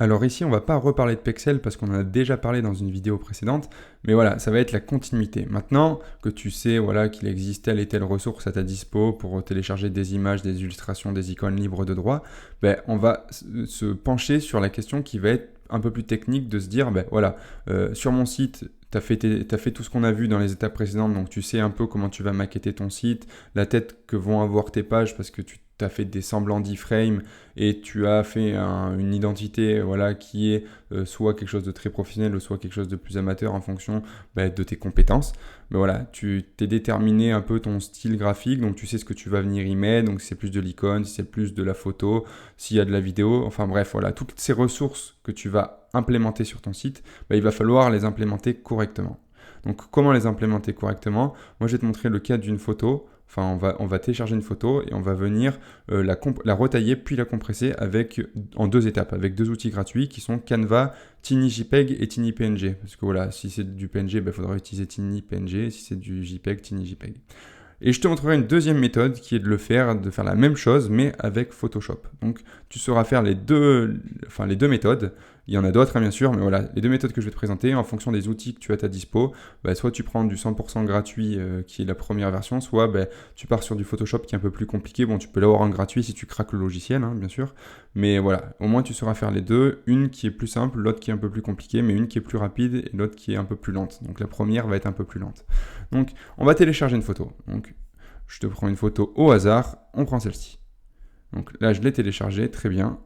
Alors ici, on va pas reparler de Pexel parce qu'on en a déjà parlé dans une vidéo précédente, mais voilà, ça va être la continuité. Maintenant que tu sais voilà, qu'il existe telle et telle ressource à ta dispo pour télécharger des images, des illustrations, des icônes libres de droit, on va se pencher sur la question qui va être un peu plus technique de se dire, voilà, sur mon site, tu as fait tout ce qu'on a vu dans les étapes précédentes, donc tu sais un peu comment tu vas maqueter ton site, la tête que vont avoir tes pages parce que tu as fait des semblants d'iframe et tu as fait une identité voilà, qui est soit quelque chose de très professionnel ou soit quelque chose de plus amateur en fonction de tes compétences. Mais voilà, tu t'es déterminé un peu ton style graphique, donc tu sais ce que tu vas venir y mettre, donc si c'est plus de l'icône, si c'est plus de la photo, s'il y a de la vidéo, enfin bref, voilà, toutes ces ressources que tu vas implémenter sur ton site, il va falloir les implémenter correctement. Donc comment les implémenter correctement? Moi je vais te montrer le cas d'une photo. Enfin, on va télécharger une photo et on va venir la retailler puis la compresser en deux étapes, avec deux outils gratuits qui sont Canva, TinyJPEG et TinyPNG. Parce que voilà, si c'est du PNG, il faudra utiliser TinyPNG, si c'est du JPEG, TinyJPEG. Et je te montrerai une deuxième méthode qui est de faire la même chose mais avec Photoshop. Donc tu sauras faire les deux méthodes. Il y en a d'autres bien sûr, mais voilà, les deux méthodes que je vais te présenter en fonction des outils que tu as à ta dispo. Soit tu prends du 100% gratuit qui est la première version, soit tu pars sur du Photoshop qui est un peu plus compliqué. Bon, tu peux l'avoir en gratuit si tu craques le logiciel, bien sûr. Mais voilà, au moins tu sauras faire les deux. Une qui est plus simple, l'autre qui est un peu plus compliquée, mais une qui est plus rapide et l'autre qui est un peu plus lente. Donc la première va être un peu plus lente. Donc on va télécharger une photo. Donc je te prends une photo au hasard, on prend celle-ci. Donc là je l'ai téléchargée, très bien.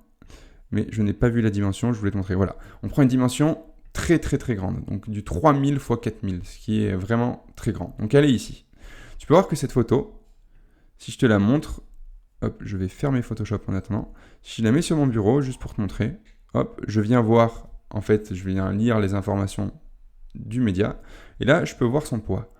Mais je n'ai pas vu la dimension, je voulais te montrer. Voilà, on prend une dimension très très très grande, donc du 3000 x 4000, ce qui est vraiment très grand. Donc elle est ici. Tu peux voir que cette photo, si je te la montre, hop, je vais fermer Photoshop en attendant. Si je la mets sur mon bureau, juste pour te montrer, hop, je viens voir, en fait, je viens lire les informations du média, et là, je peux voir son poids.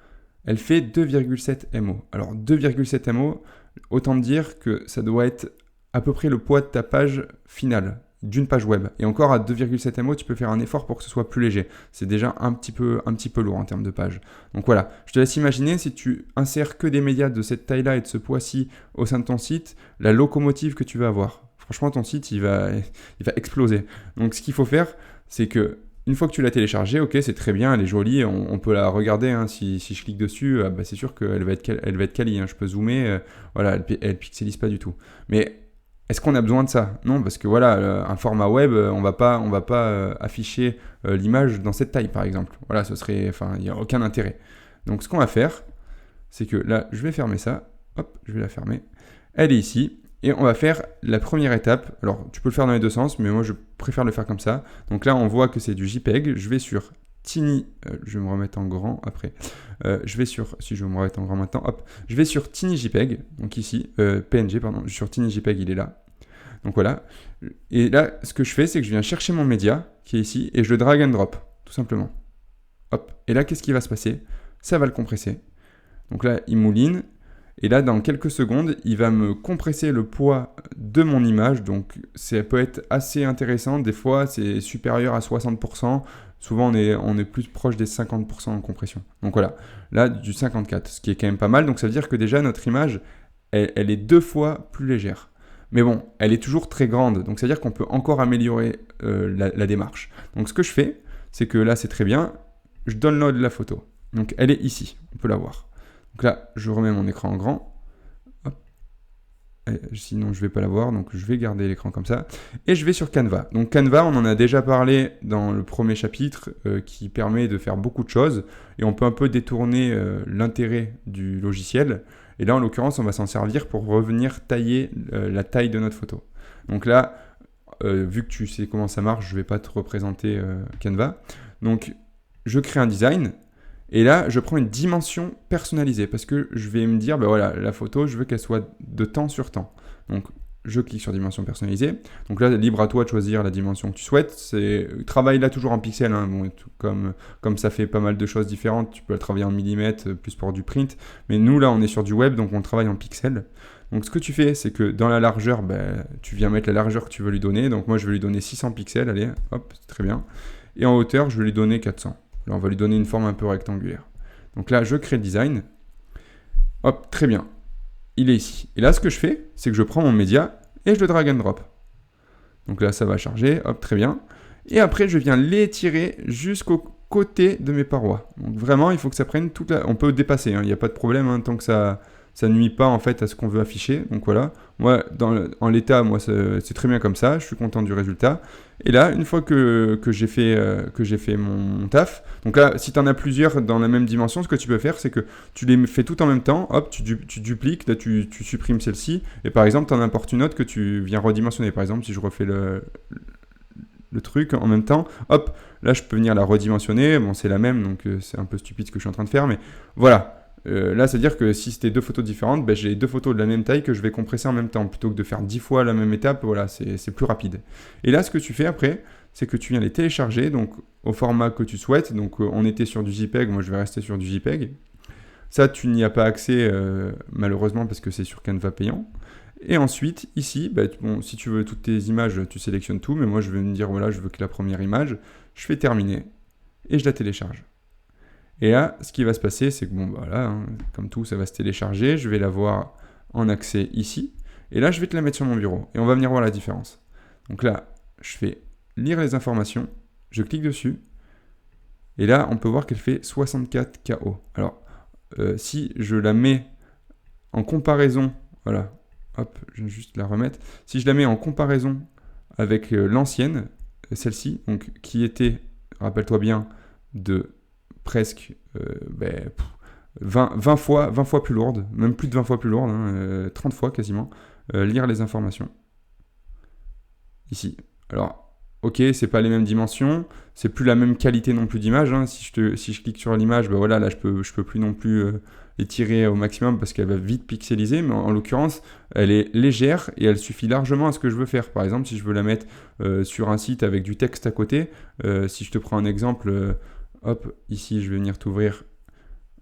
Elle fait 2,7 MO. Alors 2,7 MO, autant dire que ça doit être à peu près le poids de ta page finale, d'une page web. Et encore à 2,7 MO, tu peux faire un effort pour que ce soit plus léger. C'est déjà un petit peu lourd en termes de page. Donc voilà, je te laisse imaginer si tu insères que des médias de cette taille-là et de ce poids-ci au sein de ton site, la locomotive que tu vas avoir. Franchement, ton site, il va exploser. Donc ce qu'il faut faire, c'est que une fois que tu l'as téléchargée, ok, c'est très bien, elle est jolie, on peut la regarder. Si je clique dessus, c'est sûr qu'elle va être quali. Je peux zoomer, voilà, elle pixelise pas du tout. Mais est-ce qu'on a besoin de ça? Non, parce que voilà, un format web, on va pas afficher l'image dans cette taille, par exemple. Voilà, il n'y a aucun intérêt. Donc, ce qu'on va faire, c'est que là, je vais fermer ça. Hop, je vais la fermer. Elle est ici. Et on va faire la première étape. Alors, tu peux le faire dans les deux sens, mais moi, je préfère le faire comme ça. Donc là, on voit que c'est du JPEG. Je vais sur Tiny, je vais me remettre en grand après. Si je vais me remettre en grand maintenant, hop, je vais sur TinyJPEG, donc ici, PNG, pardon, sur TinyJPEG, il est là. Donc voilà. Et là, ce que je fais, c'est que je viens chercher mon média, qui est ici, et je le drag and drop, tout simplement. Hop. Et là, qu'est-ce qui va se passer? Ça va le compresser. Donc là, il mouline. Et là, dans quelques secondes, il va me compresser le poids de mon image. Donc, ça peut être assez intéressant. Des fois, c'est supérieur à 60%. Souvent, on est plus proche des 50% en compression. Donc voilà, là, du 54, ce qui est quand même pas mal. Donc, ça veut dire que déjà, notre image, elle est 2 fois plus légère. Mais bon, elle est toujours très grande. Donc, ça veut dire qu'on peut encore améliorer la démarche. Donc, ce que je fais, c'est que là, c'est très bien. Je download la photo. Donc, elle est ici. On peut la voir. Donc là, je remets mon écran en grand. Hop. Sinon, je ne vais pas l'avoir, donc je vais garder l'écran comme ça. Et je vais sur Canva. Donc Canva, on en a déjà parlé dans le premier chapitre, qui permet de faire beaucoup de choses. Et on peut un peu détourner l'intérêt du logiciel. Et là, en l'occurrence, on va s'en servir pour revenir tailler la taille de notre photo. Donc là, vu que tu sais comment ça marche, je ne vais pas te représenter Canva. Donc, je crée un design. Et là, je prends une dimension personnalisée parce que je vais me dire, voilà, la photo, je veux qu'elle soit de temps sur temps. Donc, je clique sur dimension personnalisée. Donc là, libre à toi de choisir la dimension que tu souhaites. Travaille là toujours en pixels. Bon, comme ça fait pas mal de choses différentes, tu peux le travailler en millimètres, plus pour du print. Mais nous, là, on est sur du web, donc on travaille en pixels. Donc, ce que tu fais, c'est que dans la largeur, tu viens mettre la largeur que tu veux lui donner. Donc, moi, je vais lui donner 600 pixels. Allez, hop, c'est très bien. Et en hauteur, je vais lui donner 400. Là, on va lui donner une forme un peu rectangulaire. Donc là, je crée le design. Hop, très bien. Il est ici. Et là, ce que je fais, c'est que je prends mon média et je le drag and drop. Donc là, ça va charger, hop, très bien. Et après, je viens l'étirer jusqu'au côté de mes parois. Donc vraiment, il faut que ça prenne toute la... On peut dépasser, il n'y a pas de problème, tant que ça nuit pas en fait à ce qu'on veut afficher. Donc voilà, moi, en l'état, moi, c'est très bien comme ça, je suis content du résultat. Et là, une fois que j'ai fait mon taf, donc là, si tu en as plusieurs dans la même dimension, ce que tu peux faire, c'est que tu les fais tout en même temps, hop, tu dupliques, là, tu supprimes celle-ci, et par exemple, tu en importes une autre que tu viens redimensionner. Par exemple, si je refais le truc en même temps, hop, là, je peux venir la redimensionner. Bon, c'est la même, donc c'est un peu stupide ce que je suis en train de faire, mais voilà. Là, c'est-à-dire que si c'était 2 photos différentes, ben, j'ai 2 photos de la même taille que je vais compresser en même temps. Plutôt que de faire 10 fois la même étape, voilà, c'est plus rapide. Et là, ce que tu fais après, c'est que tu viens les télécharger donc, au format que tu souhaites. Donc, on était sur du JPEG, moi je vais rester sur du JPEG. Ça, tu n'y as pas accès malheureusement parce que c'est sur Canva payant. Et ensuite, ici, ben, bon, si tu veux toutes tes images, tu sélectionnes tout. Mais moi, je vais me dire, voilà, je veux que la première image, je fais terminer et je la télécharge. Et là, ce qui va se passer, c'est que, bon, voilà, comme tout, ça va se télécharger. Je vais la voir en accès ici. Et là, je vais te la mettre sur mon bureau. Et on va venir voir la différence. Donc là, je fais lire les informations. Je clique dessus. Et là, on peut voir qu'elle fait 64 KO. Alors, si je la mets en comparaison, voilà, hop, je vais juste la remettre. Si je la mets en comparaison avec l'ancienne, celle-ci, donc qui était, rappelle-toi bien, de presque 20 fois plus lourde, même plus de 20 fois plus lourde, 30 fois quasiment, lire les informations. Ici. Alors, ok, c'est pas les mêmes dimensions, c'est plus la même qualité non plus d'image. Si je clique sur l'image, ben voilà, là je peux plus non plus étirer au maximum parce qu'elle va vite pixeliser, mais en l'occurrence, elle est légère et elle suffit largement à ce que je veux faire. Par exemple, si je veux la mettre sur un site avec du texte à côté, si je te prends un exemple... hop, ici, je vais venir t'ouvrir.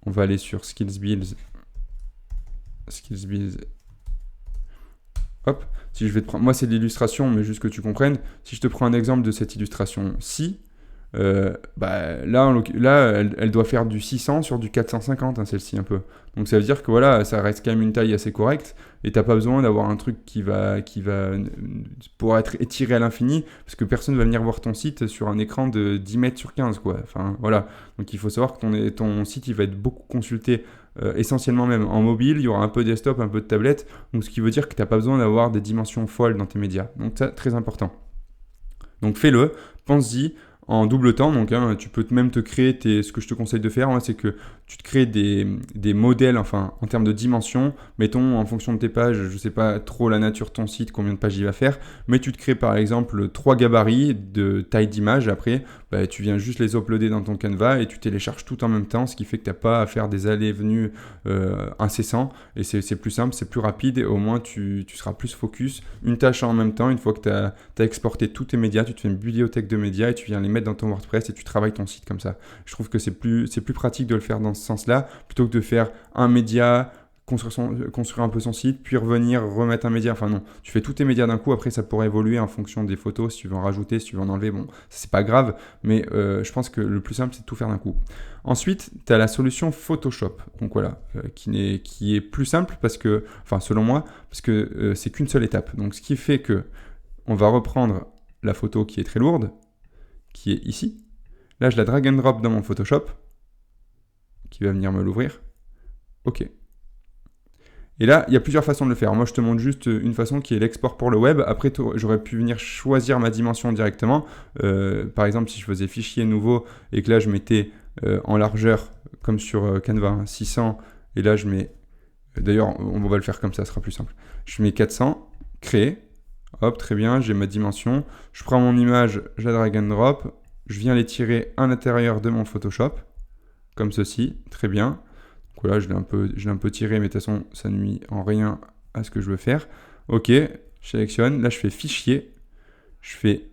On va aller sur Skills Builds. Hop, si je vais te prendre... Moi, c'est de l'illustration, mais juste que tu comprennes. Si je te prends un exemple de cette illustration-ci, là, elle doit faire du 600 sur du 450, celle-ci, un peu. Donc, ça veut dire que voilà, ça reste quand même une taille assez correcte. Et t'as pas besoin d'avoir un truc qui va pouvoir être étiré à l'infini, parce que personne va venir voir ton site sur un écran de 10 mètres sur 15, quoi. Enfin, voilà. Donc, il faut savoir que ton site, il va être beaucoup consulté, essentiellement même en mobile. Il y aura un peu desktop, un peu de tablette. Donc, ce qui veut dire que t'as pas besoin d'avoir des dimensions folles dans tes médias. Donc, ça, très important. Donc, fais-le, pense-y. En double temps, donc tu peux même te créer ce que je te conseille de faire, c'est que tu te crées des modèles, enfin en termes de dimensions, mettons en fonction de tes pages, je ne sais pas trop la nature de ton site, combien de pages il va faire, mais tu te crées par exemple 3 gabarits de taille d'image, après tu viens juste les uploader dans ton Canva et tu télécharges tout en même temps, ce qui fait que tu n'as pas à faire des allées et venues incessants, et c'est plus simple, c'est plus rapide, et au moins tu seras plus focus, une tâche en même temps. Une fois que tu as exporté tous tes médias, tu te fais une bibliothèque de médias et tu viens les mettre dans ton WordPress et tu travailles ton site comme ça. Je trouve que c'est plus pratique de le faire dans ce sens-là, plutôt que de faire un média, construire un peu son site, puis revenir, remettre un média. Enfin non, tu fais tous tes médias d'un coup, après ça pourrait évoluer en fonction des photos, si tu veux en rajouter, si tu veux en enlever, bon, c'est pas grave, mais je pense que le plus simple, c'est de tout faire d'un coup. Ensuite, tu as la solution Photoshop, donc voilà, qui est plus simple parce que, enfin selon moi, parce que c'est qu'une seule étape. Donc ce qui fait que on va reprendre la photo qui est très lourde, qui est ici. Là, je la drag and drop dans mon Photoshop, qui va venir me l'ouvrir. OK. Et là, il y a plusieurs façons de le faire. Moi, je te montre juste une façon qui est l'export pour le web. Après, j'aurais pu venir choisir ma dimension directement. Par exemple, si je faisais fichier nouveau et que là, je mettais en largeur, comme sur Canva, 600. Et là, je mets... D'ailleurs, on va le faire comme ça, ce sera plus simple. Je mets 400, créer. Hop, très bien, j'ai ma dimension. Je prends mon image, je la drag and drop. Je viens l'étirer à l'intérieur de mon Photoshop. Comme ceci, très bien. Donc là, je l'ai un peu tiré, mais de toute façon, ça nuit en rien à ce que je veux faire. OK, je sélectionne. Là, je fais fichier. Je fais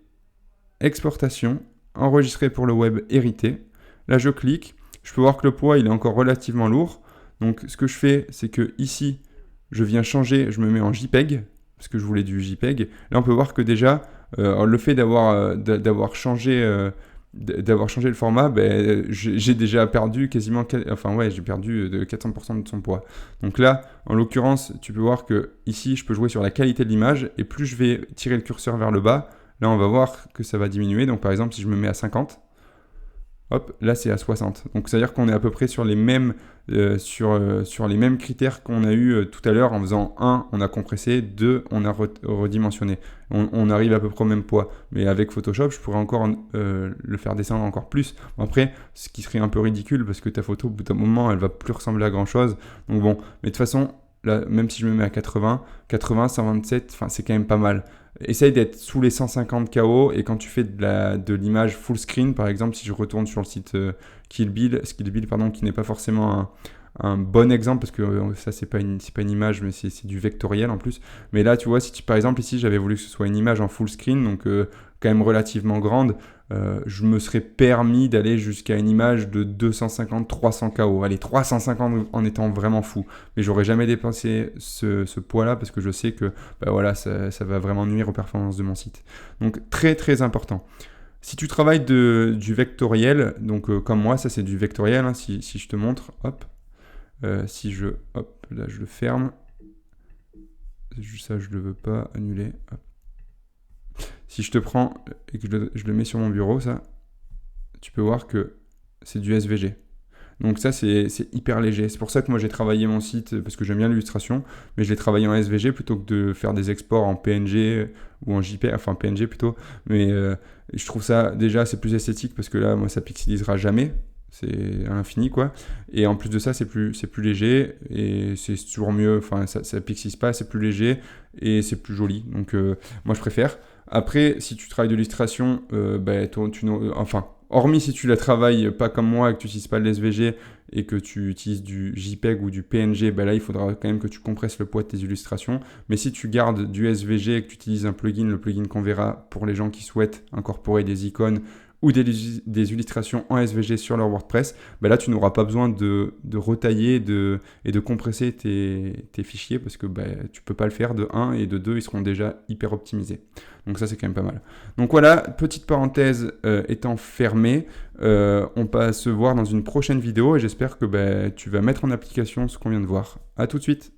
exportation, enregistrer pour le web, hériter. Là, je clique. Je peux voir que le poids, il est encore relativement lourd. Donc, ce que je fais, c'est que ici, je viens changer, je me mets en JPEG, parce que je voulais du JPEG. Là, on peut voir que déjà, le fait d'avoir changé d'avoir changé le format, ben, j'ai déjà perdu quasiment, enfin ouais, j'ai perdu de 400% de son poids. Donc là, en l'occurrence, tu peux voir que ici, je peux jouer sur la qualité de l'image, et plus je vais tirer le curseur vers le bas, là, on va voir que ça va diminuer. Donc par exemple, si je me mets à 50, hop, là c'est à 60. Donc c'est-à-dire qu'on est à peu près sur les mêmes, sur les mêmes critères qu'on a eu tout à l'heure en faisant 1, on a compressé, 2, on a redimensionné. On arrive à peu près au même poids. Mais avec Photoshop, je pourrais encore le faire descendre encore plus. Bon, après, ce qui serait un peu ridicule parce que ta photo, au bout d'un moment, elle va plus ressembler à grand-chose. Donc bon, mais de toute façon, là, même si je me mets à 80, 127, enfin, c'est quand même pas mal. Essaye d'être sous les 150 KO, et quand tu fais de l'image full screen, par exemple, si je retourne sur le site Kill Bill, pardon, qui n'est pas forcément un bon exemple, parce que ça c'est pas une image, mais c'est du vectoriel en plus. Mais là, tu vois, si par exemple ici j'avais voulu que ce soit une image en full screen, donc quand même relativement grande, je me serais permis d'aller jusqu'à une image de 250-300 KO. Allez, 350 en étant vraiment fou. Mais j'aurais jamais dépensé ce poids-là parce que je sais que bah voilà, ça va vraiment nuire aux performances de mon site. Donc très très important. Si tu travailles du vectoriel, donc comme moi, ça c'est du vectoriel, hein, si je te montre, hop, hop, là je le ferme, ça je le veux pas annuler, hop. Si je te prends et que je le mets sur mon bureau, ça, tu peux voir que c'est du SVG. Donc ça, c'est hyper léger. C'est pour ça que moi, j'ai travaillé mon site, parce que j'aime bien l'illustration, mais je l'ai travaillé en SVG plutôt que de faire des exports en PNG ou en JPEG, enfin PNG plutôt. Mais je trouve ça, déjà, c'est plus esthétique, parce que là, moi, ça pixelisera jamais. C'est à l'infini, quoi. Et en plus de ça, c'est plus léger, et c'est toujours mieux. Enfin, ça pixelise pas, c'est plus léger, et c'est plus joli. Donc moi, je préfère. Après, si tu travailles de l'illustration, enfin, hormis si tu la travailles pas comme moi et que tu n'utilises pas de l'SVG et que tu utilises du JPEG ou du PNG, là, il faudra quand même que tu compresses le poids de tes illustrations. Mais si tu gardes du SVG et que tu utilises un plugin, le plugin qu'on verra pour les gens qui souhaitent incorporer des icônes ou des illustrations en SVG sur leur WordPress, là, tu n'auras pas besoin de retailler et de compresser tes fichiers, parce que tu ne peux pas le faire de 1, et de 2, ils seront déjà hyper optimisés. Donc ça, c'est quand même pas mal. Donc voilà, petite parenthèse étant fermée, on va se voir dans une prochaine vidéo, et j'espère que tu vas mettre en application ce qu'on vient de voir. À tout de suite.